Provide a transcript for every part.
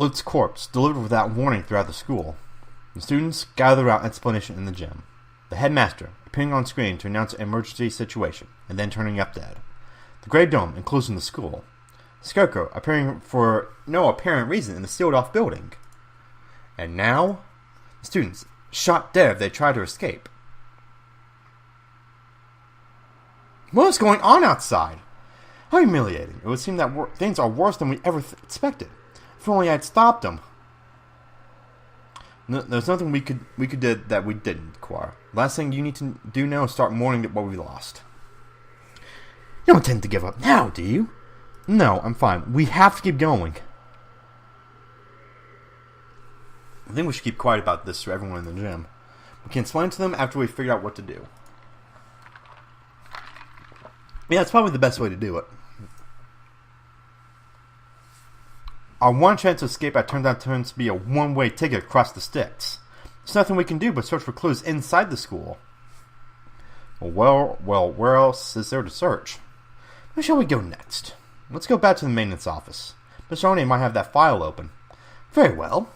Luke's corpse, delivered without warning throughout the school. The students gathered around explanation in the gym. The headmaster, appearing on screen to announce an emergency situation, and then turning up dead. The Grey Dome enclosing the school. Scarecrow appearing for no apparent reason in the sealed-off building. And now, the students shot dead if they tried to escape. What is going on outside? How humiliating. It would seem that things are worse than we ever expected. If only I'd stopped them. No, there's nothing we could do that we didn't, Quar. Last thing you need to do now is start mourning what we lost. You don't intend to give up now, do you? No, I'm fine. We have to keep going. I think we should keep quiet about this to everyone in the gym. We can explain to them after we figure out what to do. Yeah, it's probably the best way to do it. Our one chance to escape turns out to be a one-way ticket across the sticks. There's nothing we can do but search for clues inside the school. Well, where else is there to search? Where shall we go next? Let's go back to the maintenance office. Mr. One might have that file open. Very well.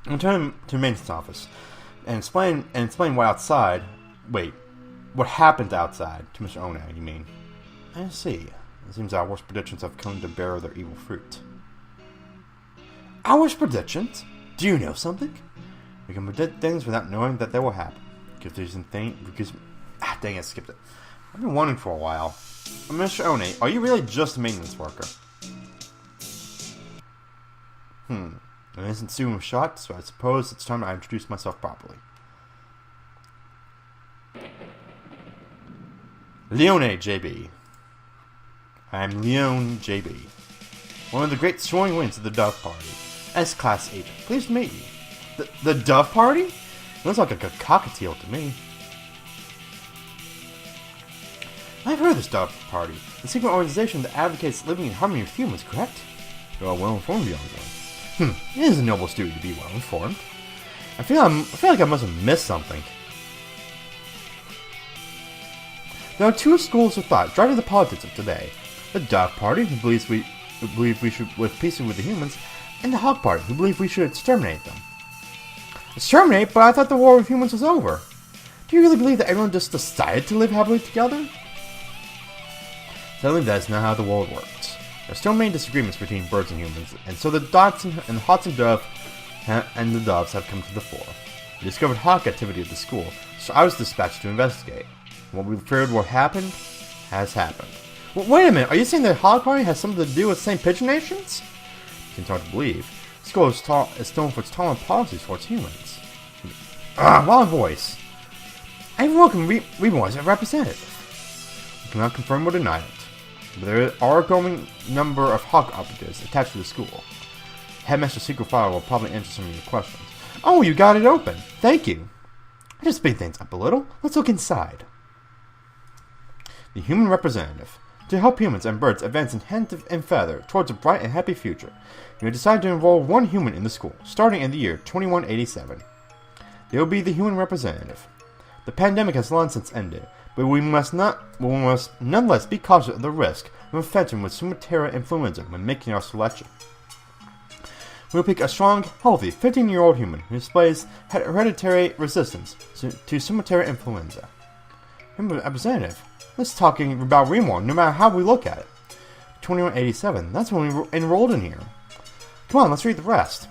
I'll turn to the maintenance office and explain why outside. Wait, what happened outside to Mr. One, you mean? I see. It seems our worst predictions have come to bear their evil fruit. Our worst predictions? Do you know something? We can predict things without knowing that they will happen. Dang, I skipped it. I've been wondering for a while. Mr. One, are you really just a maintenance worker? An innocent student was shot, so I suppose it's time I introduce myself properly. Leone JB. I am Leone JB, one of the great soaring winds of the Dove Party, S-Class agent. Pleased to meet you. The Dove Party? It looks like a cockatiel to me. I've heard of this Dove Party, a secret organization that advocates living in harmony with humans, correct? You are well informed, young one. It is a noble duty to be well informed. I feel like I must have missed something. There are two schools of thought driving the politics of today: the Dove Party, who believes we should live peacefully with the humans, and the Hawk Party, who believe we should exterminate them. Exterminate? But I thought the war with humans was over. Do you really believe that everyone just decided to live happily together? Sadly, that is not how the world works. There are still many disagreements between birds and humans, and so the Hawks and the Doves have come to the fore. We discovered hawk activity at the school, so I was dispatched to investigate. What we feared would happen has happened. Well, wait a minute, are you saying the Hawk Party has something to do with St. Pigeonations? It's hard to believe. The school is known for its tolerant policies towards humans. Wrong voice. I even welcome Reborn as a representative. We cannot confirm or deny it, but there are a growing number of Hawk operatives attached to the school. Headmaster's secret file will probably answer some of your questions. Oh, you got it open. Thank you. I just speed things up a little. Let's look inside. The human representative. To help humans and birds advance in hand and feather towards a bright and happy future, you have decided to enroll one human in the school, starting in the year 2187. They will be the human representative. The pandemic has long since ended, but we must nonetheless be cautious of the risk of infection with Sumatera influenza when making our selection. We will pick a strong, healthy, 15-year-old human who displays hereditary resistance to Sumatera influenza. Human representative? Let's talking about Remorn, no matter how we look at it. 2187, that's when we enrolled in here. Come on, let's read the rest.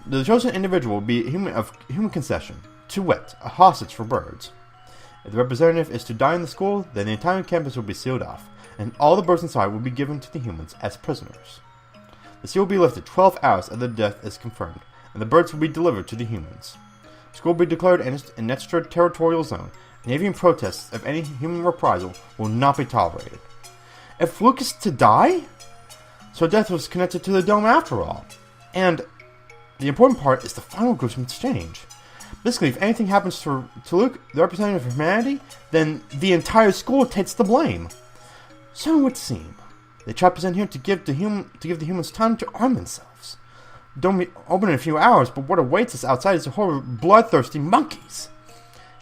The chosen individual will be a human of human concession, to wit, a hostage for birds. If the representative is to die in the school, then the entire campus will be sealed off, and all the birds inside will be given to the humans as prisoners. The seal will be lifted 12 hours after the death is confirmed, and the birds will be delivered to the humans. The school will be declared an extraterritorial zone, and even protests of any human reprisal will not be tolerated. If Luke is to die? So death was connected to the dome after all. And the important part is the final gruesome exchange. Basically, if anything happens to Luke, the representative of humanity, then the entire school takes the blame. So it would seem. They trapped us in here to give the humans time to arm themselves. The dome will be open in a few hours, but what awaits us outside is a horde of bloodthirsty monkeys.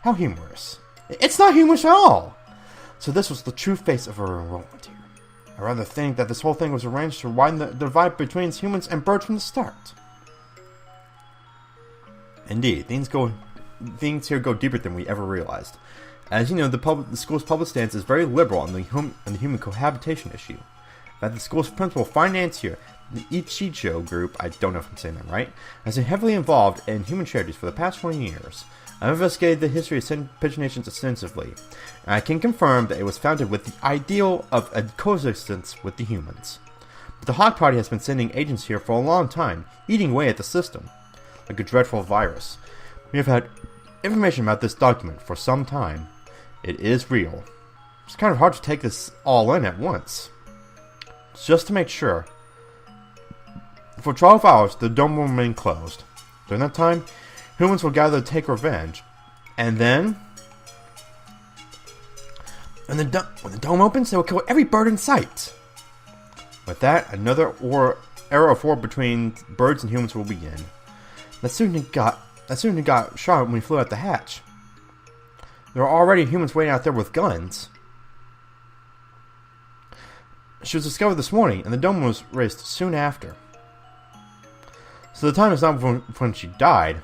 How humorous. It's not humorous at all. So this was the true face of our enrollment here. I rather think that this whole thing was arranged to widen the divide between humans and birds from the start. Indeed, things here go deeper than we ever realized. As you know, the school's public stance is very liberal on the human cohabitation issue. That the school's principal financier, the Ichijo group, I don't know if I'm saying that right, has been heavily involved in human charities for the past 20 years. I've investigated the history of pigeonations extensively, and I can confirm that it was founded with the ideal of a coexistence with the humans. But the Hawk Party has been sending agents here for a long time, eating away at the system, like a dreadful virus. We have had information about this document for some time. It is real. It's kind of hard to take this all in at once. Just to make sure, for 12 hours the dome will remain closed. During that time, humans will gather to take revenge. And then, when the dome opens, they will kill every bird in sight. With that, another era of war between birds and humans will begin. That soon it got shot when we flew out the hatch. There are already humans waiting out there with guns. She was discovered this morning, and the dome was raised soon after. So the time is not when she died,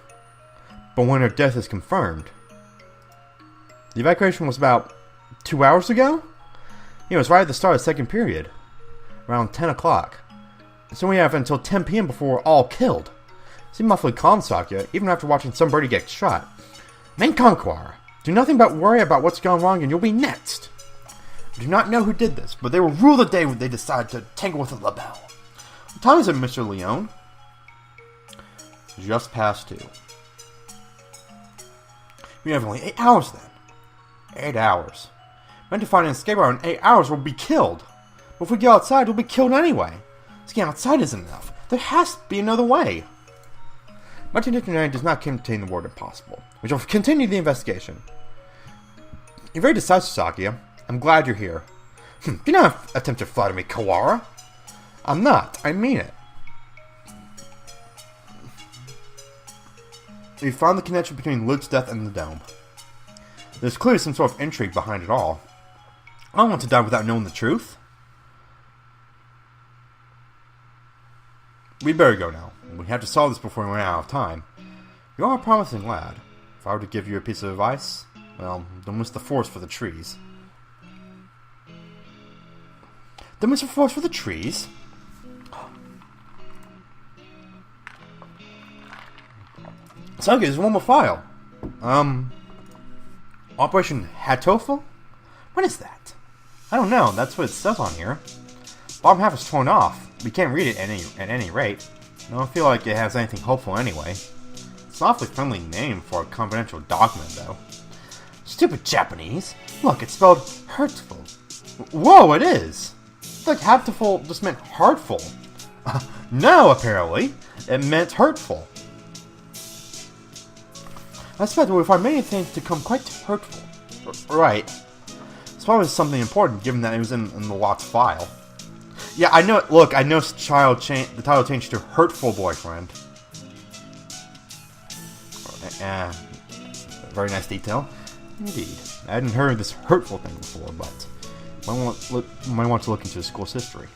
but when her death is confirmed. The evacuation was about 2 hours ago? It was right at the start of the second period, around 10 o'clock. So we have until 10 p.m. before we're all killed. Seem awfully calm, Sakya, even after watching somebody get shot. Main Conqueror, do nothing but worry about what's gone wrong and you'll be next. I do not know who did this, but they will rule the day when they decide to tangle with a label. What time is it, Mr. Leone? Just past 2. We have only 8 hours then. 8 hours. Men to find an escape route in 8 hours will be killed. But if we go outside, we'll be killed anyway. Skin outside isn't enough. There has to be another way. 1959 does not contain the word impossible. We shall continue the investigation. You're very decisive, Sakya. I'm glad you're here. Do not attempt to flatter me, Kawara. I'm not. I mean it. We found the connection between Luke's death and the dome. There's clearly some sort of intrigue behind it all. I don't want to die without knowing the truth. We better go now. We have to solve this before we run out of time. You are a promising lad. If I were to give you a piece of advice, well, don't miss the forest for the trees. Don't miss the forest for the trees? Sakya, there's one more file. Operation Hatoful? What is that? I don't know. That's what it says on here. Bottom half is torn off. We can't read it at any rate. I don't feel like it has anything hopeful anyway. It's an awfully friendly name for a confidential document, though. Stupid Japanese. Look, it's spelled hurtful. Whoa, it is! It's like Hatoful just meant hurtful. No, apparently. It meant hurtful. I suspect we'll find many things to come quite hurtful. Right. It's probably something important, given that it was in the locked file. Yeah, I know. Look, I know the title changed to Hurtful Boyfriend. Very nice detail. Indeed. I hadn't heard of this hurtful thing before, but might want to look into the school's history.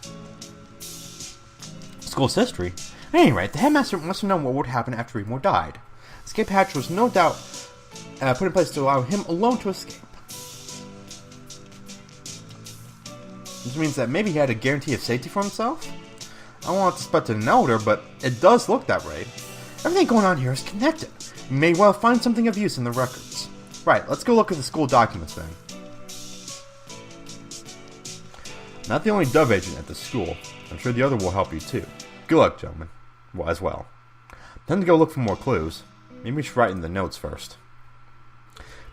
School's history? At any rate, the headmaster must have known what would happen after Remo died. Escape hatch was no doubt put in place to allow him alone to escape. This means that maybe he had a guarantee of safety for himself? I don't want to suspect an elder, but it does look that way. Everything going on here is connected. You may well find something of use in the records. Right, let's go look at the school documents then. Not the only Dove agent at the school. I'm sure the other will help you too. Good luck, gentlemen. Well, as well. Time to go look for more clues. Maybe we should write in the notes first.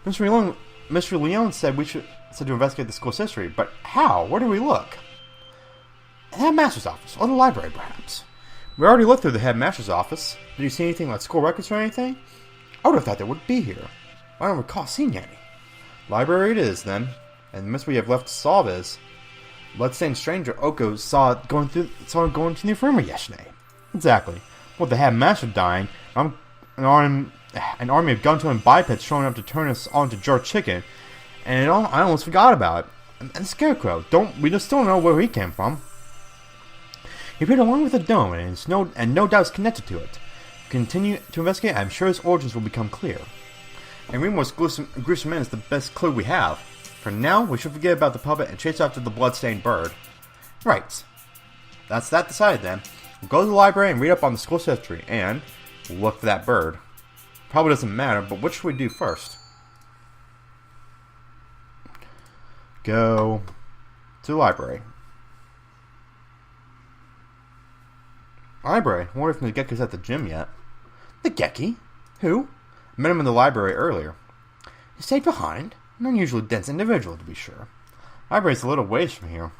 Mr. Leone said to investigate the school's history, but how? Where do we look? The headmaster's office, or the library, perhaps. We already looked through the headmaster's office. Did you see anything like school records or anything? I would have thought they would be here. I don't recall seeing any. Library it is, then. And the mystery we have left to solve is, bloodstained stranger Oko saw it going to the infirmary yesterday. Exactly. With the headmaster dying, an army of gun-toting bipeds showing up to turn us all into jerk chicken, And I almost forgot about it. And Scarecrow, we just don't know where he came from. He appeared along with the dome, and no doubt is connected to it. Continue to investigate, I'm sure his origins will become clear. And Remore's gruesome man is the best clue we have. For now, we should forget about the puppet and chase after the blood-stained bird. Right. That's that decided then. We'll go to the library and read up on the school's history, and we'll look for that bird. Probably doesn't matter, but what should we do first? Go to the library. Library? I wonder if the Gecko's at the gym yet. The Gecko? Who? I met him in the library earlier. He stayed behind? An unusually dense individual, to be sure. Library's a little ways from here.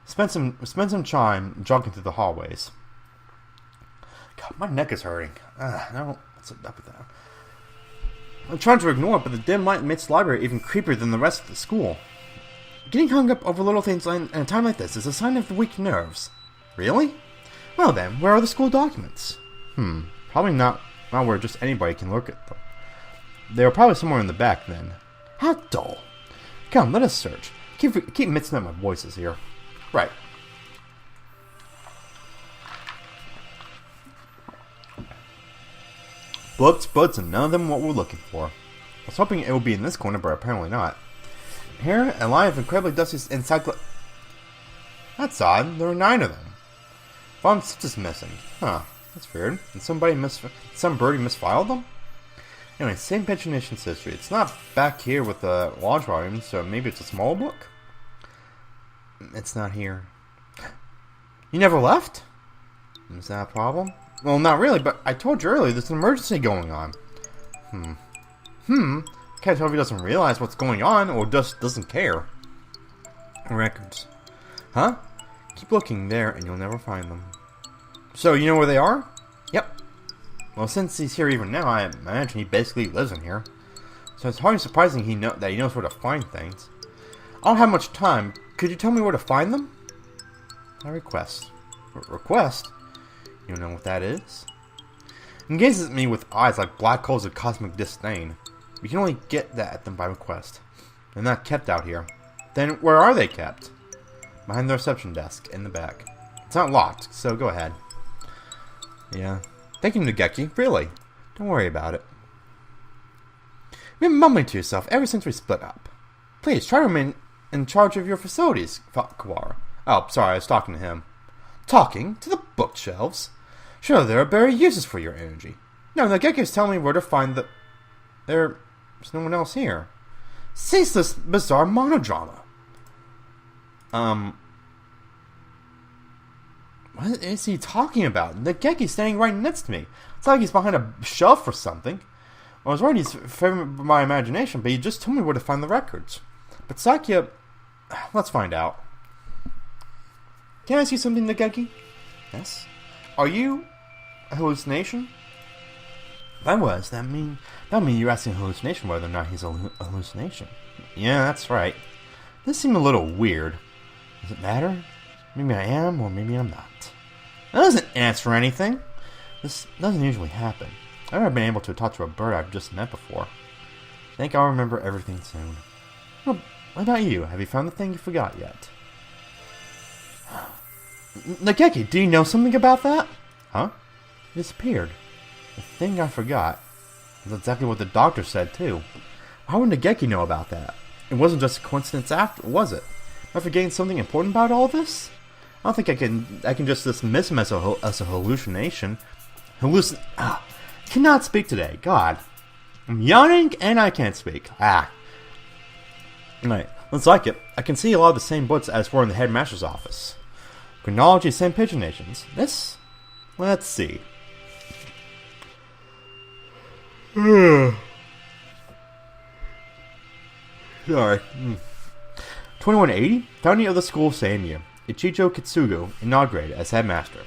Spend some time jogging through the hallways. God, my neck is hurting. No, what's up with that? I'm trying to ignore it, but the dim light makes the library even creepier than the rest of the school. Getting hung up over little things in a time like this is a sign of weak nerves. Really? Well then, where are the school documents? Probably not where just anybody can look at them. They were probably somewhere in the back then. How dull. Come, let us search. Keep mixing up my voices here. Right. Books, and none of them what we're looking for. I was hoping it would be in this corner, but apparently not. Here, a line of incredibly dusty That's odd. There are 9 of them. Volume 6 is missing. Huh. That's weird. And some birdie misfiled them? Anyway, same Nation's history. It's not back here with the large volume, so maybe it's a small book? It's not here. You never left? Is that a problem? Well, not really, but I told you earlier there's an emergency going on. Can't tell if he doesn't realize what's going on or just doesn't care. Records. Huh? Keep looking there and you'll never find them. So, you know where they are? Yep. Well, since he's here even now, I imagine he basically lives in here. So it's hardly surprising that he knows where to find things. I don't have much time. Could you tell me where to find them? A request. Request? You know what that is? He gazes at me with eyes like black holes of cosmic disdain. We can only get that at them by request. They're not kept out here. Then where are they kept? Behind the reception desk, in the back. It's not locked, so go ahead. Yeah. Thank you, Nageki. Really. Don't worry about it. You've been mumbling to yourself ever since we split up. Please, try to remain in charge of your facilities, Kawara. Oh, sorry, I was talking to him. Talking? To the bookshelves? Sure, there are better uses for your energy. No, Nageki's telling me where to find the... There's no one else here. Ceaseless, bizarre monodrama. What is he talking about? Nageki's standing right next to me. It's like he's behind a shelf or something. I was worried he's favoring my imagination, but he just told me where to find the records. But Sakya... Let's find out. Can I ask you something, Nageki? Yes? Are you a hallucination? If I was, that would mean you're asking a hallucination whether or not he's a hallucination. Yeah, that's right. This seemed a little weird. Does it matter? Maybe I am, or maybe I'm not. That doesn't answer anything. This doesn't usually happen. I've never been able to talk to a bird I've just met before. I think I'll remember everything soon. Well, what about you? Have you found the thing you forgot yet? Nageki, do you know something about that? Huh? It disappeared. The thing I forgot. That's exactly what the doctor said, too. How would Nageki know about that? It wasn't just a coincidence after, was it? Am I forgetting something important about all this? I don't think I can just dismiss him as a hallucination. Cannot speak today. God. I'm yawning and I can't speak. Right. Looks like it. I can see a lot of the same books as were in the headmaster's office. Chronology, same paginations. This? Let's see. Sorry. 2180? Founding of the school same year. Ichijo Kitsugo inaugurated as headmaster.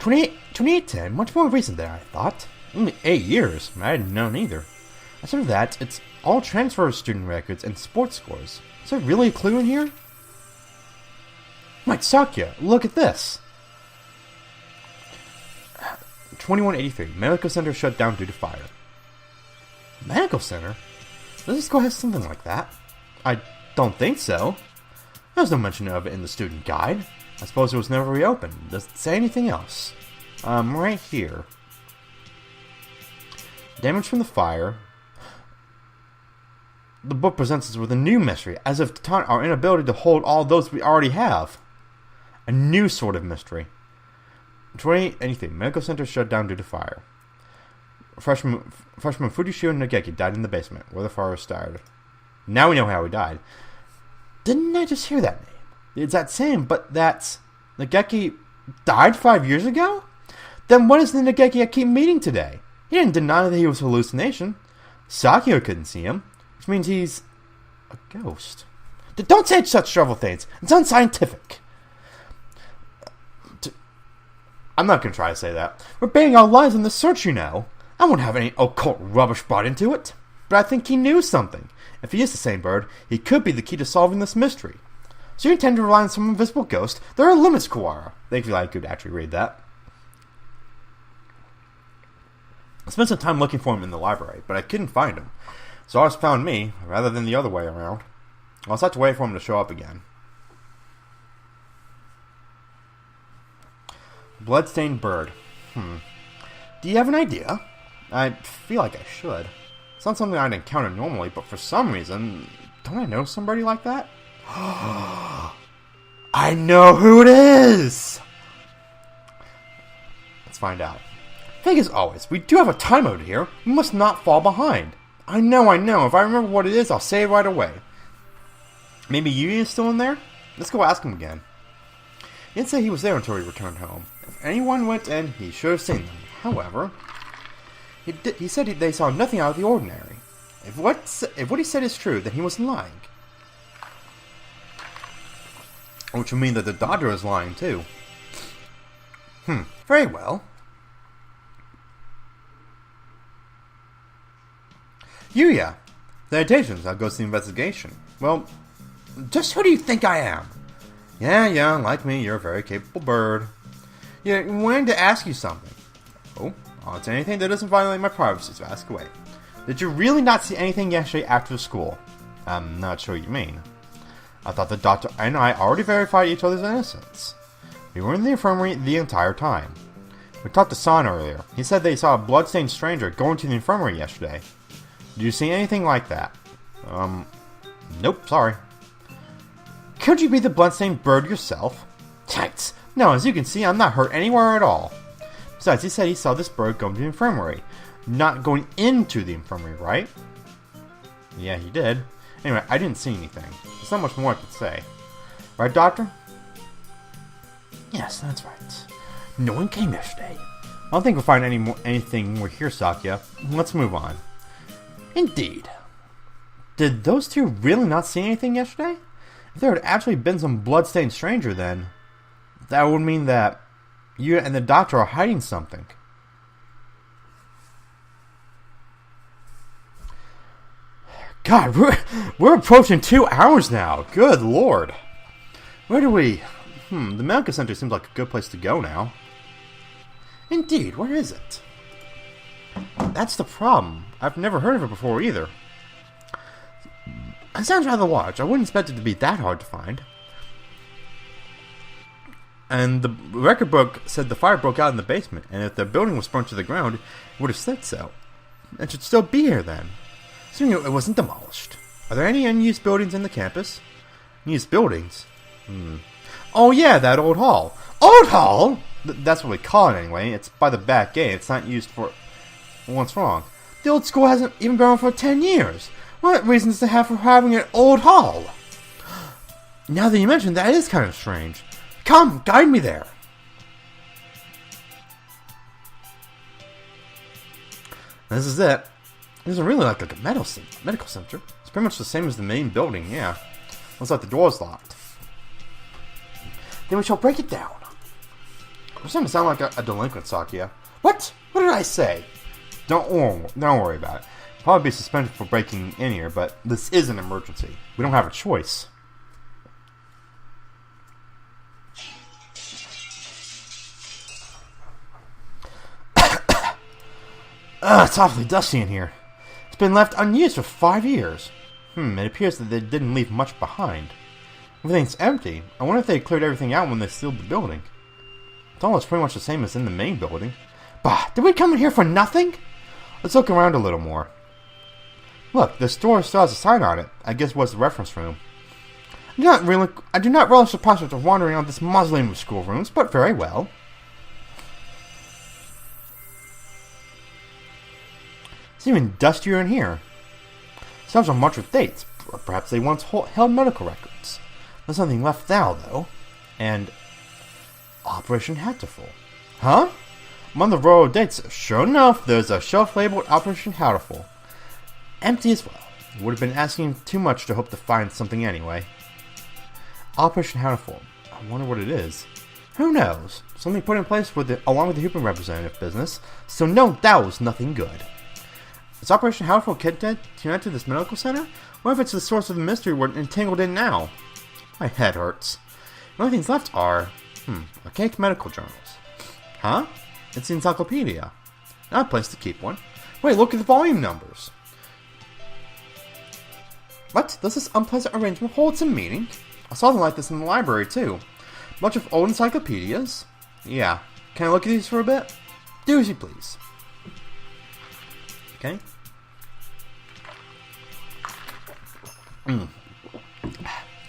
2810? Much more recent than I thought. Only 8 years. I hadn't known either. Aside from that, it's all transfer student records and sports scores. Is there really a clue in here? Right, Sakya, look at this. 2183. Medical center shut down due to fire. Medical center? Does the school have something like that? I don't think so. There's no mention of it in the student guide. I suppose it was never reopened. Does it say anything else? Right here. Damage from the fire. The book presents us with a new mystery, as if to taunt our inability to hold all those we already have. A new sort of mystery. 20 anything. Medical center shut down due to fire. Freshman Fudishio Nageki died in the basement, where the fire started. Now we know how he died. Didn't I just hear that name? It's that same, but that's... Nageki died 5 years ago? Then what is the Nageki I keep meeting today? He didn't deny that he was a hallucination. Sakio couldn't see him, which means he's... a ghost. Don't say such trivial things. It's unscientific. I'm not going to try to say that. We're betting our lives on the search, you know. I won't have any occult rubbish brought into it. But I think he knew something. If he is the same bird, he could be the key to solving this mystery. So you intend to rely on some invisible ghost? There are limits, Kawara. Thankfully, I could actually read that. I spent some time looking for him in the library, but I couldn't find him. So Otis found me, rather than the other way around. I'll just have to wait for him to show up again. Bloodstained bird. Do you have an idea? I feel like I should. It's not something I'd encounter normally, but for some reason, don't I know somebody like that? I know who it is! Let's find out. Thing as always, we do have a time limit here. We must not fall behind. I know. If I remember what it is, I'll say it right away. Maybe Yui is still in there? Let's go ask him again. He didn't say he was there until he returned home. If anyone went in, he should have seen them. However, he said they saw nothing out of the ordinary. If what he said is true, then he was lying. Which would mean that the Dodger is lying too. Very well. Yuya, salutations, I'll go see the investigation. Well, just who do you think I am? Yeah, like me, you're a very capable bird. Yeah, I wanted to ask you something. Oh, I'll answer anything that doesn't violate my privacy, so ask away. Did you really not see anything yesterday after school? I'm not sure what you mean. I thought the doctor and I already verified each other's innocence. We were in the infirmary the entire time. We talked to San earlier. He said they saw a bloodstained stranger going to the infirmary yesterday. Did you see anything like that? Nope, sorry. Could you be the bloodstained bird yourself? Tights! No, as you can see, I'm not hurt anywhere at all. Besides, he said he saw this bird going to the infirmary. Not going into the infirmary, right? Yeah, he did. Anyway, I didn't see anything. There's not much more I could say. Right, Doctor? Yes, that's right. No one came yesterday. I don't think we'll find anything more here, Sakya. Let's move on. Indeed. Did those two really not see anything yesterday? If there had actually been some bloodstained stranger, then that would mean that you and the doctor are hiding something. God, we're approaching 2 hours now. Good lord. Where do we... the medical center seems like a good place to go now. Indeed, where is it? That's the problem. I've never heard of it before either. It sounds rather large. I wouldn't expect it to be that hard to find. And the record book said the fire broke out in the basement, and if the building was burned to the ground, it would have said so. It should still be here then. So it wasn't demolished. Are there any unused buildings in the campus? Unused buildings? Oh yeah, that old hall. Old hall? That's what we call it anyway. It's by the back gate. It's not used for... What's wrong? The old school hasn't even been around for 10 years. What reasons to have for having an old hall? Now that you mention, that is kind of strange. Come, guide me there. This is it. It isn't really like a medical center. It's pretty much the same as the main building, yeah. Looks like the door's locked. Then we shall break it down. You're starting to sound like a delinquent, Sakya. What? What did I say? Don't worry about it. Probably be suspended for breaking in here, but this is an emergency. We don't have a choice. It's awfully dusty in here. It's been left unused for 5 years. It appears that they didn't leave much behind. Everything's empty. I wonder if they cleared everything out when they sealed the building. It's almost pretty much the same as in the main building. Bah, did we come in here for nothing? Let's look around a little more. Look, the store still has a sign on it. I guess it was the reference room. I do not relish the prospect of wandering on this mausoleum of schoolrooms, but very well. It's even dustier in here. Some are marked with dates. Perhaps they once held medical records. There's nothing left now, though. And Operation Hatoful. Huh? Among the row of dates, sure enough, there's a shelf labeled Operation Hatoful. Empty as well. Would have been asking too much to hope to find something anyway. Operation Hatoful. I wonder what it is. Who knows? Something put in place along with the human representative business, so no doubt it was nothing good. Is Operation Hatoful connected to this medical center? What if it's the source of the mystery we're entangled in now? My head hurts. The only things left are, archaic medical journals. Huh? It's the encyclopedia. Not a place to keep one. Wait, look at the volume numbers. What? Does this unpleasant arrangement hold some meaning? I saw them like this in the library, too. Bunch of old encyclopedias? Yeah. Can I look at these for a bit? Do as you please. Okay.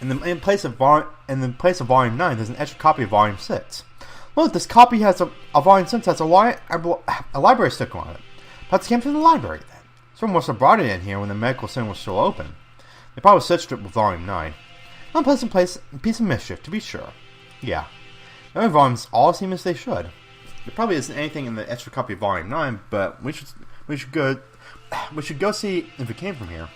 In place of Volume 9, there's an extra copy of Volume 6. Look, this copy has a Volume 6 has a library sticker on it. Perhaps it came from the library, then. Someone must have brought it in here when the medical center was still open. They probably searched it with Volume 9. Unpleasant piece of mischief, to be sure. Yeah. The other volumes all seem as they should. There probably isn't anything in the extra copy of Volume 9, but we should go see if it came from here.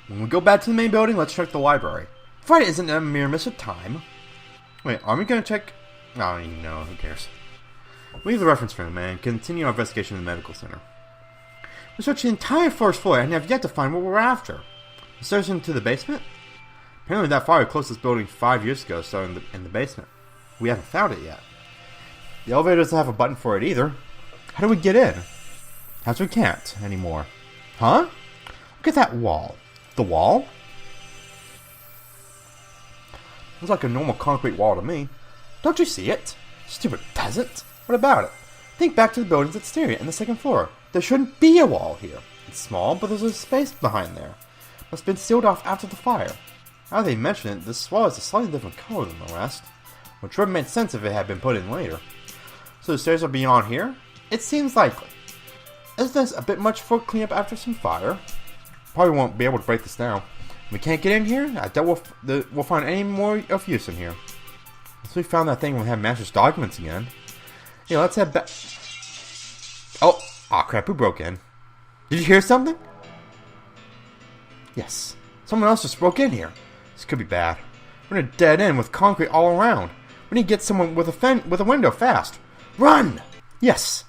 When we go back to the main building, let's check the library. Friday isn't a mere miss of time. Wait, are we going to check? I don't even know. Who cares? We leave the reference room and continue our investigation in the medical center. We searched the entire first floor and have yet to find what we're after. The stairs into the basement? Apparently that fire closed this building 5 years ago, so in the basement. We haven't found it yet. The elevator doesn't have a button for it either. How do we get in? Perhaps we can't anymore. Huh? Look at that wall. The wall? Looks like a normal concrete wall to me. Don't you see it? Stupid peasant. What about it? Think back to the building's exterior and the second floor. There shouldn't be a wall here. It's small, but there's a space behind there. Must have been sealed off after the fire. Now they mention it, this wall is a slightly different color than the rest, which would have made sense if it had been put in later. So the stairs are beyond here? It seems likely. Isn't this a bit much for cleanup after some fire? Probably won't be able to break this down. If we can't get in here, I doubt we'll find any more of use in here. Unless we found that thing when we had Master's documents again. Yeah, let's head back. Oh, crap, who broke in? Did you hear something? Yes. Someone else just broke in here. This could be bad. We're in a dead end with concrete all around. We need to get someone with a window fast. Run! Yes.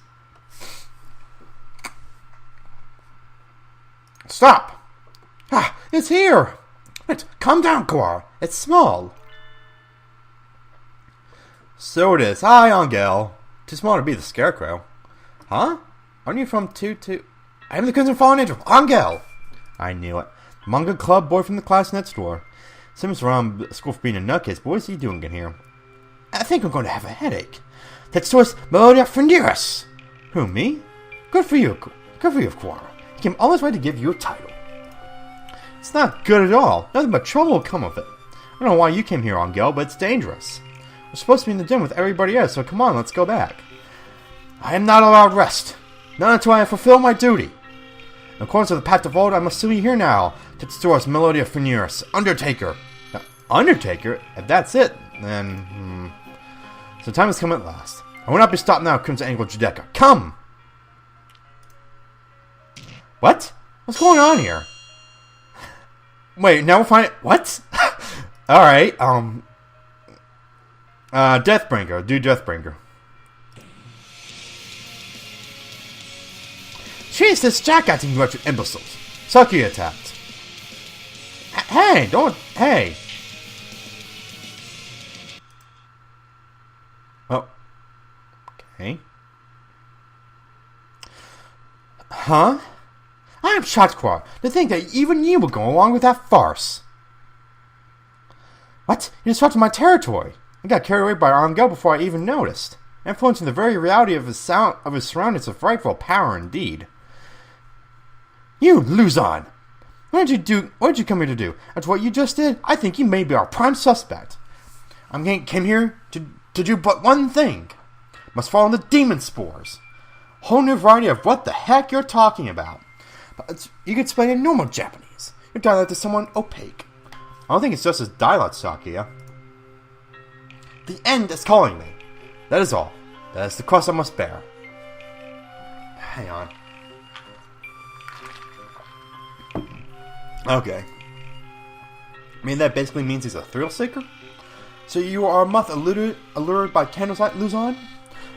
Stop! It's here! Wait, calm down, Cora. It's small. So it is. Hi, Angel. Too small to be the Scarecrow. Huh? Aren't you from I am the Crimson Fallen Angel. Angel! I knew it. Manga club boy from the class next door. Sims around school for being a nutcase, but what is he doing in here? I think I'm going to have a headache. That's source Melodia Frontiers. Who, me? Good for you, Quora. He came all this way to give you a title. It's not good at all. Nothing but trouble will come of it. I don't know why you came here, Angel, but it's dangerous. We're supposed to be in the gym with everybody else, so come on, let's go back. I am not allowed rest. Not until I have fulfilled my duty. In accordance with the Pact of Old, I must sue you here now. To source Melodia Frontiers, Undertaker. Now, Undertaker? If that's it, then... So time has come at last. I will not be stopped now, Crimson Angel Judecca. Come! What? What's going on here? Wait, now we'll find... What? Alright, Deathbringer. Do Deathbringer. Jeez, this jack-acting you wretched imbeciles. Sucky attacked. Hey, don't... Hey. Oh. Okay. Huh? I am shocked, Qua, to think that even you would go along with that farce. What? You disrupted my territory. I got carried away by Angel before I even noticed, influencing the very reality of his surroundings with frightful power indeed. You, Luzon! What did you come here to do? After what you just did, I think you may be our prime suspect. Came here to do but one thing. Must fall in the demon spores. Whole new variety of what the heck you're talking about. But you can explain in normal Japanese. Your dialect is somewhat opaque. I don't think it's just his dialect, Sakia. The end is calling me. That is all. That is the cross I must bear. Hang on. Okay. I mean, that basically means he's a thrill seeker? So you are a moth allured by candlelight, Luzon?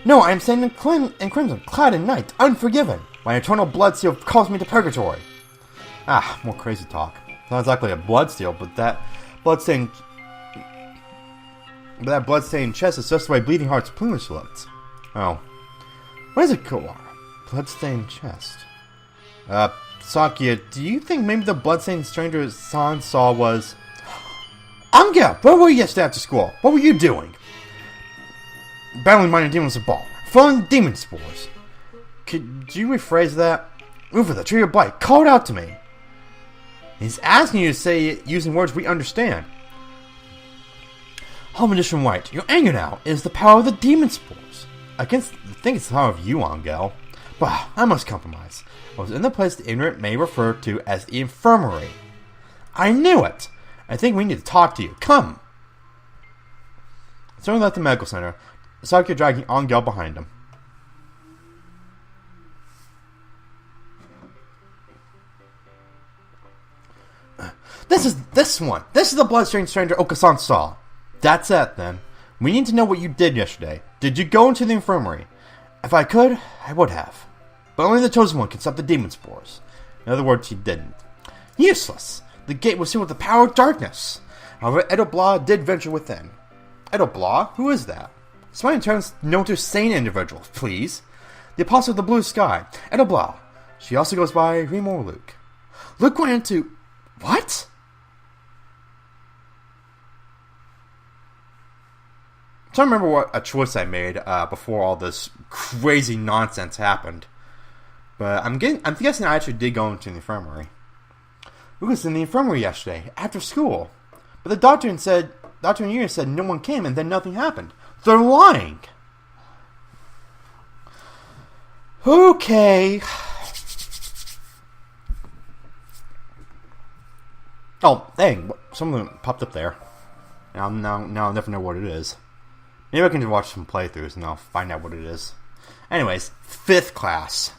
No, I am standing in crimson, clad in night, unforgiven. My eternal blood seal calls me to purgatory. Ah, more crazy talk. Not exactly a blood seal, but that bloodstained chest is just the way Bleeding Heart's plumage looked. Oh. What is it, Kawara? Bloodstained chest. Sakia, do you think maybe the bloodstained stranger San saw was... Anga! Where were you yesterday after school? What were you doing? Battling minor demons of ball. Falling demon spores. Could you rephrase that? Uva, the tree of blight, call it out to me. He's asking you to say it using words we understand. Home Edition White, your anger now is the power of the demon spores. I think it's the power of you, Angel. But I must compromise. I was in the place the ignorant may refer to as the infirmary. I knew it! I think we need to talk to you. Come! Someone left the medical center. Sakia dragging Angel behind him. This is the bloodstained stranger Okasan saw. That's it, then. We need to know what you did yesterday. Did you go into the infirmary? If I could, I would have. But only the chosen one can stop the demon spores. In other words, he didn't. Useless! The gate was sealed with the power of darkness. However, Edo Blah did venture within. Edo Blah? Who is that? Somebody turns known to sane individuals, please. The Apostle of the Blue Sky, Edo Blah. She also goes by Remor Luke. Luke went into... What? I'm trying to remember what a choice I made before all this crazy nonsense happened. But I'm guessing I actually did go into the infirmary. Luke was in the infirmary yesterday, after school. But the doctor and Unir said no one came and then nothing happened. They're lying! Okay. Oh, dang, something popped up there. Now I'll never know what it is. Maybe I can just watch some playthroughs and I'll find out what it is. Anyways, 5th class.